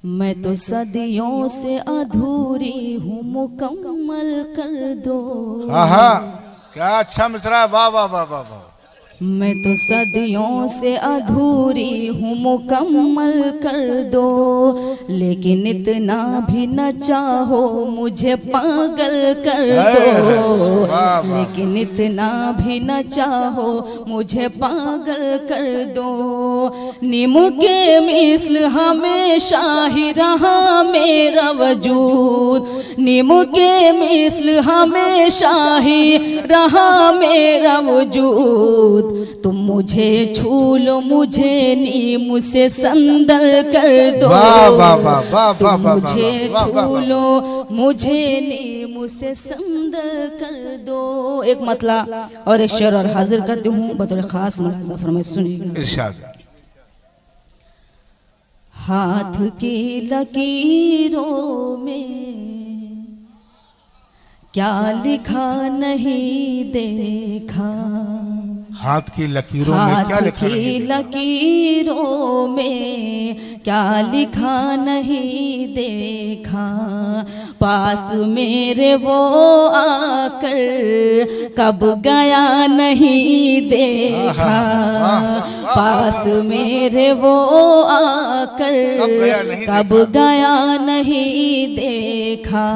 मैं तो सदियों से अधूरी हूँ, मुकम्मल कर दो। हाँ, क्या अच्छा मिसरा, वाह वाह वाह वाह वाह। मैं तो सदियों से अधूरी हूँ, मुकम्मल कर दो। लेकिन इतना भी न चाहो, मुझे पागल कर दो। वाह वाह। लेकिन इतना भी न चाहो, मुझे पागल कर दो। नीमू के मिस्ल हमेशा ही रहा मेरा वजूद। नीमू के मिस्ल हमेशा ही रहा मेरा वजूद। तुम मुझे छू लो, मुझे नीम से संदल कर दो। वाह वाह वाह वाह तुम वाह वाह मुझे वाह वाह छू वाह। लो, मुझे नीम से संदल कर दो। एक मतला और एक शेर और हाजिर करती हूँ बतौर खास मुलाजा फरमाइए, सुनिएगा। इरशाद। हाथ की लकीरों में क्या लिखा नहीं देखा। हाथ की लकीरों में क्या लिखा हाथ की नहीं देखा? लकीरों में क्या लिखा नहीं देखा। पास मेरे वो आकर कब गया नहीं देखा। पास मेरे वो आकर कब गया नहीं देखा।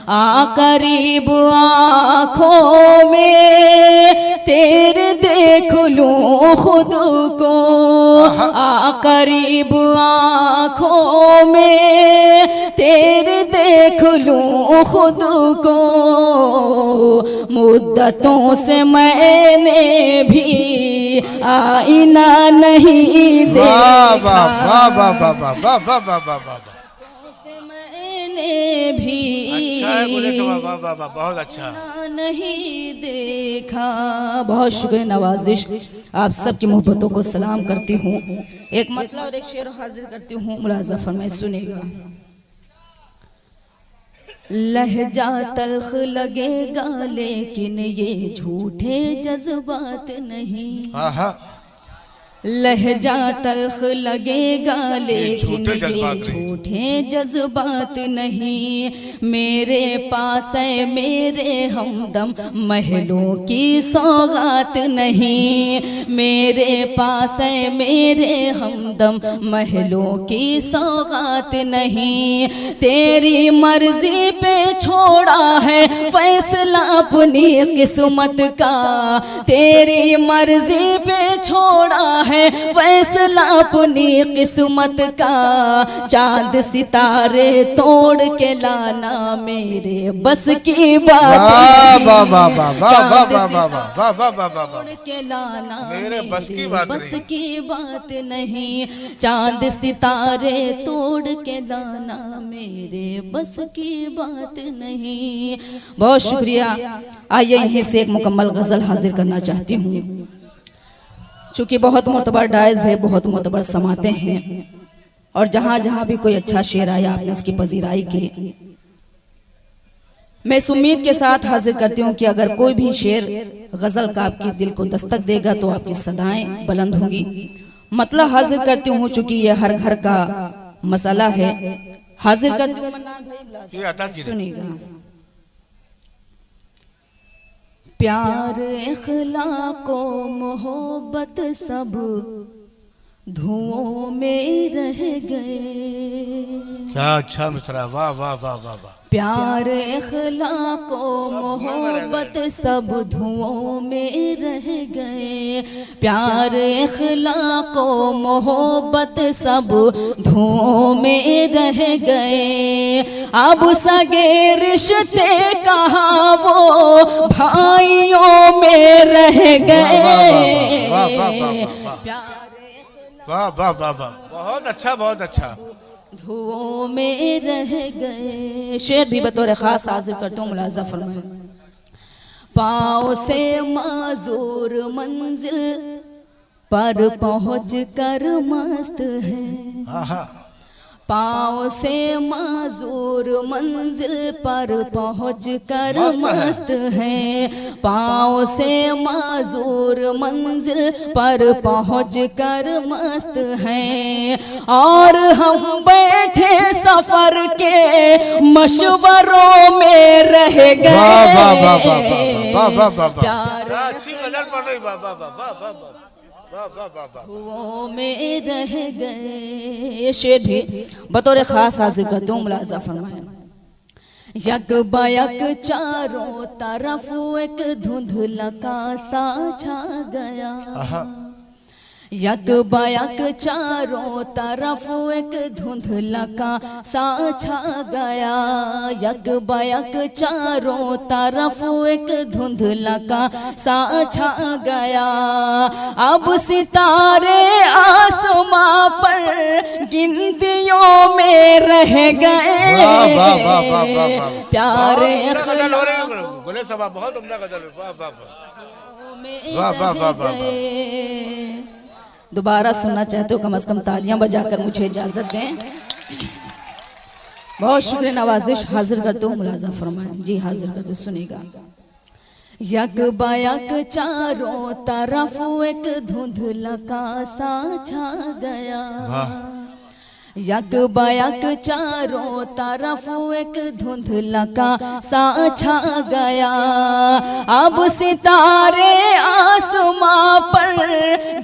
आ करीब आँखों में तेरे देख लूं खुद को। आ करीब आँखों में तेरे देख लूं खुद को। मुद्दतों से मैंने भी आईना नहीं देखा। वाह वाह वाह वाह वाह वाह वाह वाह वाह वाह। मैंने भी अच्छा है, वाह वाह वाह, बहुत अच्छा नहीं देखा। बहुत शुक्रिया नवाजिश, आप सबकी मोहब्बतों को सलाम करती हूँ। एक मतलब और एक शेर हाजिर करती हूँ, मुलाजा फरमाइए, सुनेगा। लहजा तल्ख लगेगा लेकिन ये झूठे जज्बात नहीं। हाँ। लहजा तल्ख लगेगा लेकिन ये झूठे जज्बात नहीं। मेरे पास है मेरे हमदम, महलों की सौगात नहीं। मेरे पास है मेरे हमदम, महलों की सौगात नहीं। तेरी मर्जी पे छोड़ा है फैसला अपनी किस्मत का। तेरी मर्जी पे छोड़ा है फैसला अपनी किस्मत का। चांद सितारे तोड़ के लाना मेरे बस की बात नहीं। तोड़ के लाना मेरे बस की बात नहीं। चांद सितारे तोड़ के लाना मेरे बस की बात नहीं। बहुत शुक्रिया। आइए यहीं से एक मुकम्मल गजल हाजिर करना चाहती हूँ। चूँकि बहुत मोतबर डायज है, बहुत मोतबर समाते हैं, और जहाँ जहाँ भी कोई अच्छा शेर आया आपने उसकी पजीराई की। मैं इस उम्मीद के साथ हाजिर करती हूँ कि अगर कोई भी शेर गज़ल का आपके दिल को दस्तक देगा तो आपकी सदाएं बुलंद होंगी। मतलब हाजिर करती हूँ, चूँकि यह हर घर का मसला है। हाजिर करती हूँ, सुनिएगा। प्यार इखलाक़ो मोहब्बत सब धुओं में रह गए। क्या अच्छा मिसरा, वाह वाह वाह वाह वाह। प्यार इखलाक़ो मोहब्बत सब धुओं में रह गए। प्यार इखलाक़ो मोहब्बत सब धुओं में रह गए। अब सगे रिश्ते कहाँ वो भाइयों में रह गए। वाह वाह वाह वाह, बहुत अच्छा बहुत अच्छा। धुओं में रह गए। शेर भी बतौर खास हाजिर करता हूँ, मुलाजा फरमाए। पाँव से माजूर मंजिल पर पहुँच कर मस्त है। पाँव से माजूर मंजिल पर पहुँच कर मस्त हैं। पाँव से माजूर मंजिल पर पहुँच कर मस्त हैं। और हम बैठे सफर के मशवरों में रह गए। वो में रह गए। ये शेर भी बतौर खास हाजिर करता हूँ, मुलाजा फरमाएं। यक बयक चारों तरफ एक धुंधला का सा छा गया। यक बयक चारों तरफ एक धुंधला का सा छा गया। यक बयक चारों तरफ एक धुंधला का सा छा गया। अब सितारे आसमां पर गिनतियों में रह गए। प्यारे बोले सब बहुत उम्दा गजल। दोबारा सुनना चाहते हो कम से कम तालियां बजाकर मुझे इजाजत दें। बहुत शुक्रिया नवाजिश हाजिर करते हो, मुलाजा फरमाएं। जी हाजिर करते, सुनेगा। यक बयक चारों तरफ एक धुंधला का सा छा गया। यक बयक चारों तरफ एक धुंधला का सा छा गया। अब सितारे आसमां पर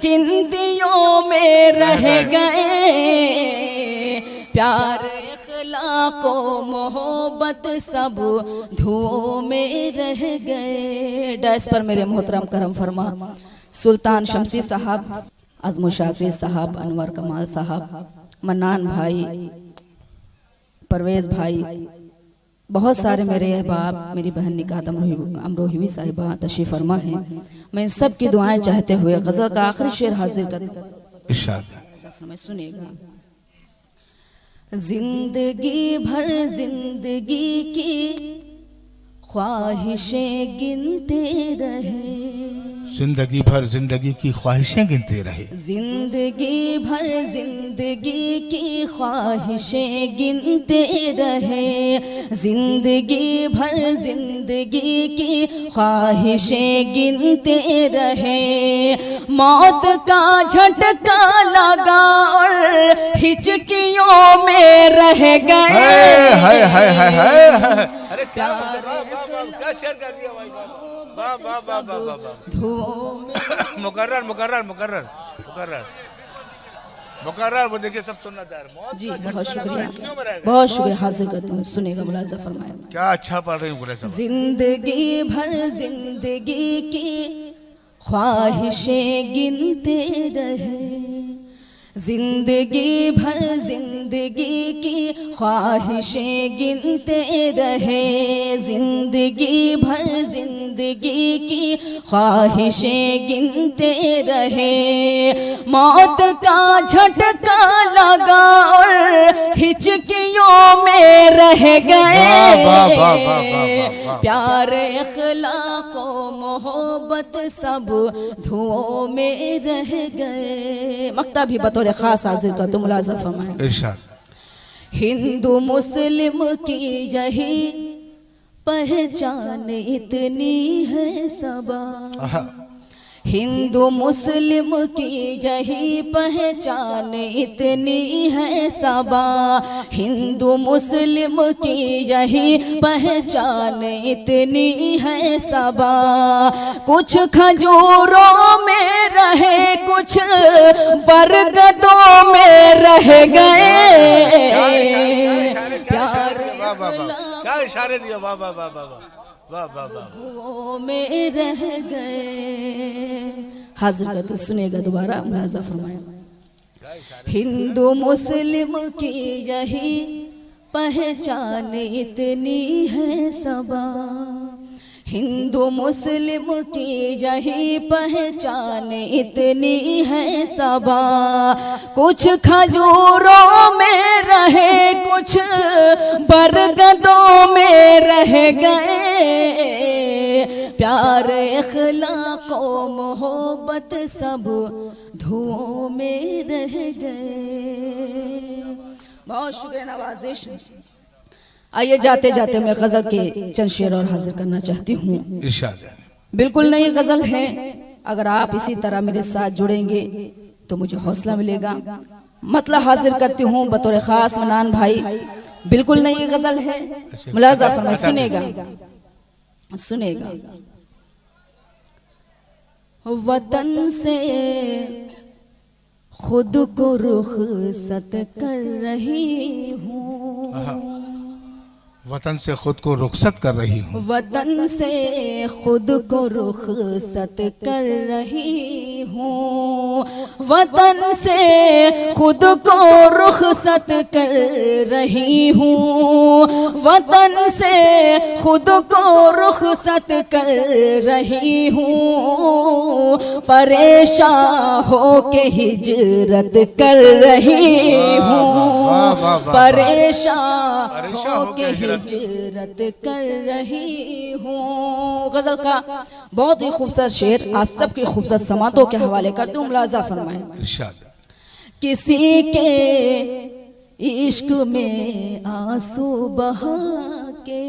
गिनतियों में रह गए। प्यार इखलाक़ मोहब्बत सब धुओं में रह गए। डैश पर मेरे मोहतरम करम फरमा सुल्तान शमसी साहब, अज़्म शाकिर साहब, अनवर कमाल साहब, मन्नान भाई, परवेज़ भाई, बहुत सारे मेरे अहबाब, मेरी बहन निकात अमरोही साहिबा तशरीफ़ फरमा हैं। मैं इन सब की दुआएं चाहते हुए गज़ल का आखिरी शेर हाजिर कर दूँ, सुनिएगा। जिंदगी भर जिंदगी की ख्वाहिशें गिनते रहे। जिंदगी भर जिंदगी की ख्वाहिशें गिनते रहे। जिंदगी भर जिंदगी की ख्वाहिशें गिनते रहे। जिंदगी भर जिंदगी की ख्वाहिशें गिनते रहे। मौत का झटका लगा और हिचकियों में रह गए। अरे क्या शेर कर दिया भाई। वाह वाह वाह वाह वाह। मुकर्रर मुकर्रर मुकर्रर मुकर्रर मुकर्रर। वो देखिए सब सुनना चाह रहे। जी बहुत शुक्रिया, बहुत शुक्रिया हाजिर करता हूँ, सुनेगा, मुलाजा फरमाएं। क्या अच्छा पढ़ रही हूँ। जिंदगी भर जिंदगी की ख्वाहिशें गिनते रहे। जिंदगी भर जिंदगी की ख्वाहिशें गिनते रहे। जिंदगी भर जिंदगी की ख्वाहिशें गिनते रहे। मौत का झटका लगा और हिचकियों में रह गए। प्यार इखलाक़ मोहब्बत सब धुओं में रह गए। मक्ता भी बतौर खास हाजिर कर तो मुलाजा फरमाएं। इरशाद। हिंदू मुस्लिम की यही पहचान इतनी है सबा। हिंदू मुस्लिम की यही पहचान इतनी है सबा। हिंदू मुस्लिम की यही पहचान इतनी है सबा। कुछ खजूरों में रहे, कुछ बरगदों में रह गए। प्यार क्या इशारे दिया। वाह वाह वाह वाह वाह वाह वाह। में रह गए। हाजिर का तो सुनेगा, दोबारा मुलाजा फरमाया। हिंदू मुस्लिम की यही पहचान इतनी है सबा। हिंदू मुस्लिम की यही पहचान इतनी है सबा। कुछ खजूरों में रहे, कुछ बरगदों में रह गए। प्यार इखलाक़ मोहब्बत सब धुओं में रह गए। बहुत शुक्रिया नवाजिश। आइए जाते जाते मैं गजल के चंद शेर और हाजिर करना चाहती हूँ। इरशाद। बिल्कुल नई गजल है, अगर आप इसी तरह मेरे साथ जुड़ेंगे तो मुझे हौसला मिलेगा। मतलब हाजिर करती हूँ बतौर खास मनान भाई, बिल्कुल नई गजल है, मुलाजा फरमाइए, सुनेगा सुनेगा। वतन से खुद को रुखसत कर रही हूँ, वतन से खुद को रुखसत कर रही हूँ, वतन से खुद को रुखसत कर रही हूँ, वतन से खुद को रुखसत कर रही हूँ, वतन से खुद को रुखसत कर रही हूँ, परेशान हो के हिजरत कर रही हूँ, परेशान हो के हिजरत कर रही हूँ। गजल का बहुत ही खूबसूरत शेर आप सबकी खूबसूरत समातों के हवाले करते हूँ, मुलाजा फरमाएं। किसी के इश्क में आंसू बहा के,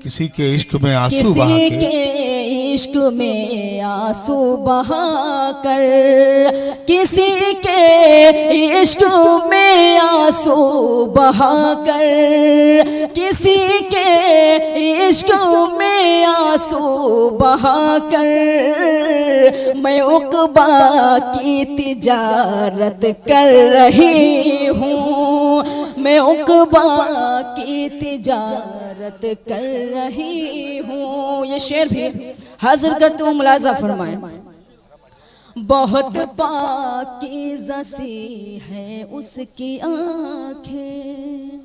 किसी के इश्क में आंसू बहा किसी के इश्क में आंसू बहा कर, किसी के इश्क में आंसू बहा कर, किसी के इश्क में आंसू बहा कर, मैं उक़बा की तिजारत कर रही हूँ, मैं उक़बा की तिजारत कर रही हूँ। ये शेर भी हाजिर करते हूँ, मुलाजा फरमाएं। बहुत पाकीज़ा सी है उसकी आँखें,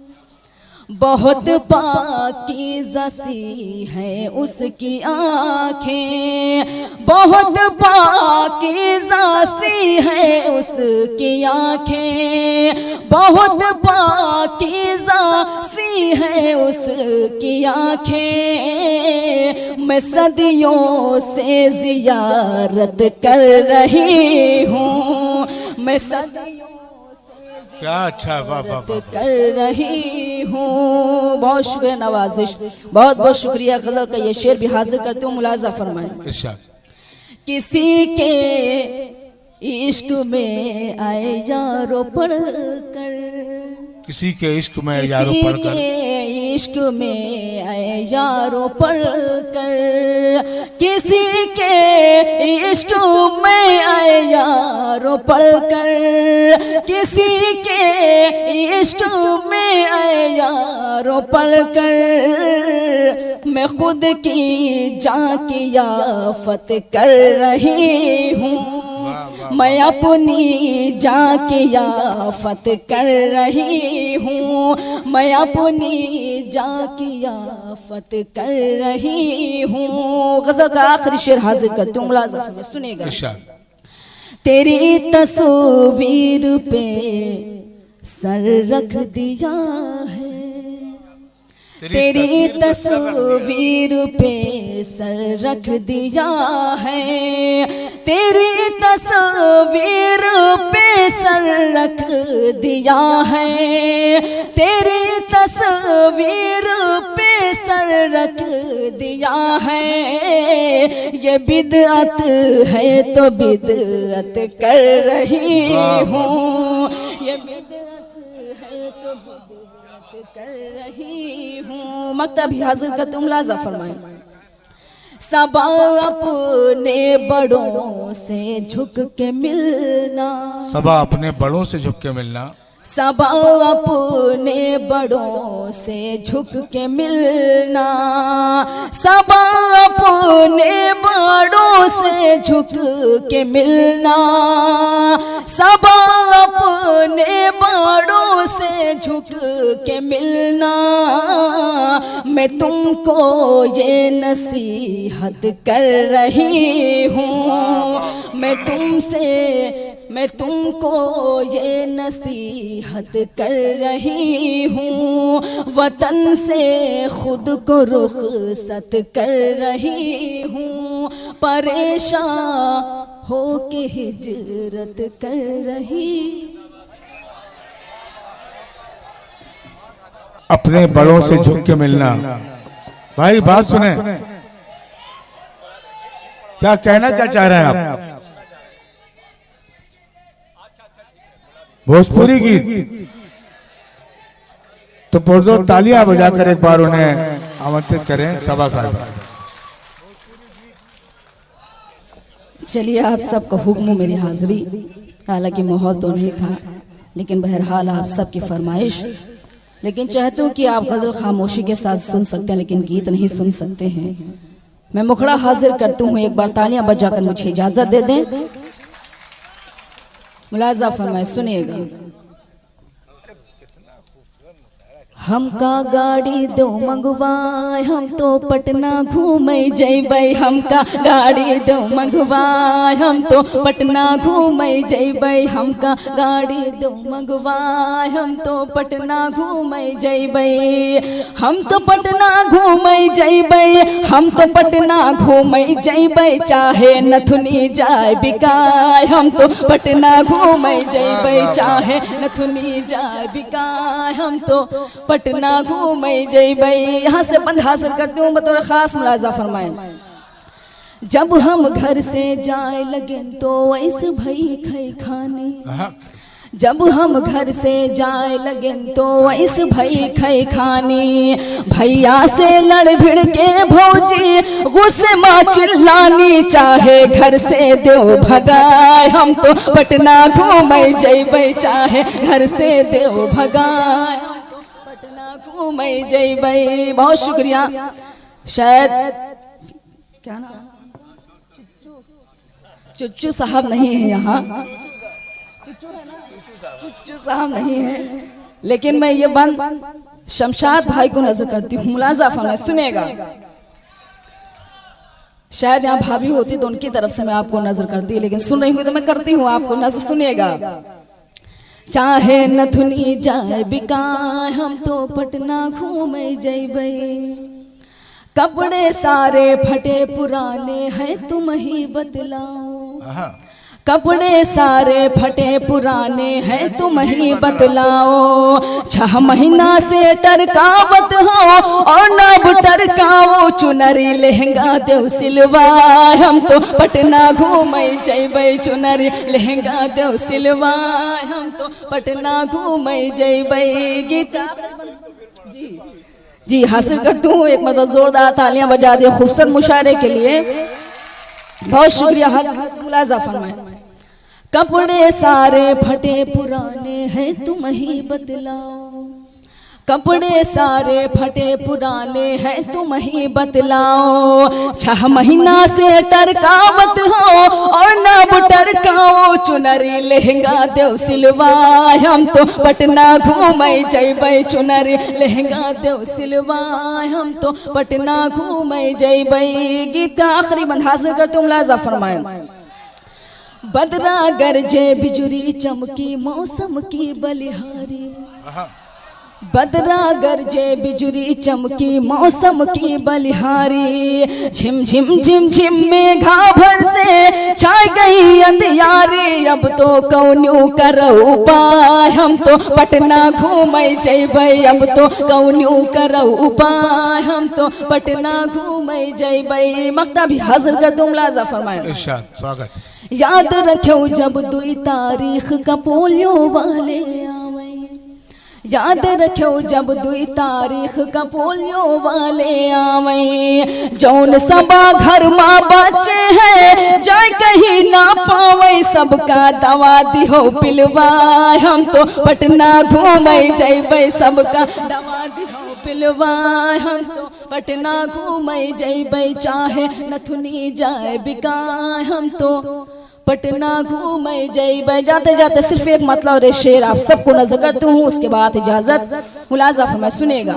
बहुत पाकीज़ा सी है उसकी आँखें, बहुत पाकीज़ा सी है उसकी आँखें, बहुत पाकीज़ा सी है उसकी आँखें, मैं सदियों से ज़ियारत कर रही हूँ, मैं सदियों क्या अच्छा, वाह वाह वाह कर रही हूँ। बहुत शुक्रिया नवाजिश, बहुत बहुत शुक्रिया। गजल का ये शेर भी हाजिर करते हूँ, मुलाजा फरमाएं। इरशाद। किसी के इश्क में आए यारो पढ़ कर, किसी के इश्क में यारो पढ़ कर, इश्क में आए यारो पढ़ कर, किसी के इश्क में आए यारो पढ़ कर, किसी के इश्क में आए यारो पढ़ कर, मैं खुद की जान की आफत कर रही हूँ, मैं अपनी जान की आफत कर रही हूँ, मैं अपनी जान की आफत कर रही हूँ। गजल का आखिरी शेर हाजिर करती हूँ, मुलाजा में सुनेगा। तेरी तस्वीर पे सर रख दिया है, तेरी तस्वीर पे सर रख दिया है, तेरी तस्वीर पे सर रख दिया है, तेरी तस्वीर पे सर रख दिया है, ये बिदअत है तो बिदअत कर रही हूँ, ये बिदअत है तो बिदअत कर रही हूँ। मक्तब भी हाजिर करते हूँ, मुलाजा फरमाएं। सबा अपने बड़ों से झुक के मिलना, सबा अपने बड़ों से झुक के मिलना, सबा अपने बड़ों से झुक के मिलना, सबा अपने बड़ों से झुक के मिलना, सबा अपने बड़ों से झुक के मिलना, मैं तुमको ये नसीहत कर रही हूँ, मैं तुमको ये नसीहत कर रही हूँ, वतन से खुद को रुखसत कर रही हूँ, परेशान हो के हिजरत कर रही, अपने बड़ों से झुक के मिलना। भाई बात सुने, क्या कहना क्या चाह रहे हैं आप? भोजपुरी गीत तो पुरजोर तालियां बजाकर एक बार उन्हें आमंत्रित करें सभा साहब। चलिए, आप सबका हुक्म मेरी हाजिरी। हालांकि माहौल तो नहीं था, लेकिन बहरहाल आप सबकी फरमाइश। लेकिन चाहती हूँ कि आप गज़ल खामोशी के साथ सुन सकते हैं, लेकिन गीत नहीं सुन सकते हैं। मैं मुखड़ा हाजिर करती हूँ, एक बार तालियां बजाकर मुझे इजाजत दे दें। मुलाजा फरमाए, सुनिएगा। हमका गाड़ी दो मंगवाए, हम तो पटना घूमे जैबै। हमका गाड़ी दो मंगवाए, हम तो पटना घूमे जैबै। हमका गाड़ी दो मंगवाए, हम तो पटना घूमे जैबै। हम तो पटना घूमे जैबै, हम तो पटना घूमे जैबै। चाहे नथुनी जाए बिकाए, हम तो पटना घूमे जैबै। चाहे नथुनी जाए बिकाए, हम तो पटना घूमे जैबै। यहाँ से बंद हासिल करती हूँ, बतौर खास मुलाजा फरमाए। जब हम घर से जाए लगे तो ऐसे भई खई खानी। जब हम घर से जाए लगे तो ऐसे भई खई खानी। भैया से लड़ भिड़ के भौजी गुस्से में चिल्लानी। चाहे घर से दो भगाए, हम तो पटना घूमे जैबै। चाहे घर से दो भगाए, घूमे जैबै। बहुत शुक्रिया। शायद क्या नाम, चुच्चू साहब नहीं है यहाँ, चुच्चू साहब नहीं है, लेकिन मैं ये बंद शमशाद भाई को नजर करती हूँ। मुलाजा फरमाए, सुनेगा। शायद यहाँ भाभी होती तो उनकी तरफ से मैं आपको नजर करती, लेकिन सुन रही हूँ तो मैं करती हूँ आपको नजर। सुनिएगा। चाहे नथुनी जाए बिकाए, हम तो पटना घूमे जैबै। कपड़े सारे फटे पुराने हैं, तुम ही बतलाओ। कपड़े सारे फटे पुराने हैं, तुम ही बतलाओ। 6 महीना से टरकावत हो और नब टरकाओ। चुनरी लहंगा देव सिलवाए, हम तो पटना घूमे जैबै। चुनरी लहंगा देव सिलवाए, हम तो पटना घूमे जैबै। गीता जी हासिल करती हूँ, एक मतलब जोरदार तालियां बजा दिए खूबसूरत मुशायरे के लिए। बहुत शुक्रिया। मुलाजा फरमाए। कपड़े सारे फटे पुराने हैं, तुम ही बतलाओ। कपड़े सारे फटे पुराने हैं, तुम ही बतलाओ। 6 महीना से टरकावत हो और नब टरकाओ। चुनरी लहंगा देव सिलवाए, हम तो पटना घूमे जैबै। चुनरी लहंगा देव सिलवाए, हम तो पटना घूमे जैबै। गीत का आखिरी बंद हासिल करते हूँ, मुलाजा फरमाए। बदरा गरजे बिजुरी चमकी, मौसम की बलिहारी। बदरा गरजे बिजुरी चमकी, मौसम की बलिहारी। झिम झिम झिम झिम में घाभर से छाई गई अंधियारी। अब तो कौन्यू करऊ पाए, हम तो पटना घूमे जैबै। अब तो कौन्यू करऊ पाए, हम तो पटना घूमे जैबै। मक्ता भी हाजिर कर दूं, मुलाजा फरमाए। इरशाद, स्वागत। याद रखो जब 2 तारीख का पोलियो वाले आवे। याद रखो जब 2 तारीख का पोलियो वाले आवे। जौन सबा घर माँ बच्चे हैं, जाए कहीं ना पावे। सबका दवा दिहो पिलवाए, हम तो पटना घूमे जैबै। सबका दवा दिहो पिलवाए, हम तो पटना घूमे जैबै। चाहे नथुनी जाए बिकाए, हम तो पटना घूमे जैबै। जाते जाते सिर्फ एक मतलब और एक शेर आप सबको नजर करती हूँ, उसके बाद इजाजत। मुलाजा फरमाए, सुनेगा।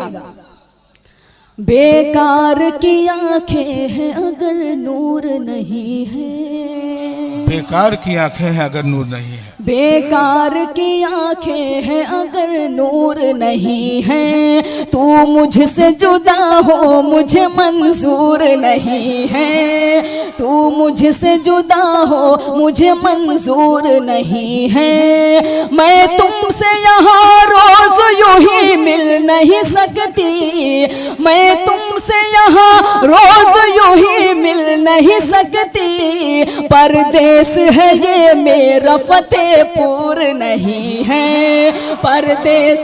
बेकार की आंखें हैं अगर नूर नहीं है। बेकार की आंखें हैं अगर नूर नहीं है। बेकार की आंखें हैं अगर नूर नहीं है। तू मुझसे जुदा हो मुझे मंजूर नहीं है। तू मुझसे जुदा हो मुझे मंजूर नहीं है। मैं तुमसे यहाँ रोज यूं ही मिल नहीं सकती, मैं तुमसे यहाँ रोज यूं ही मिल नहीं सकती। परदेश है ये मेरा फतेहपुर नहीं है, परदेश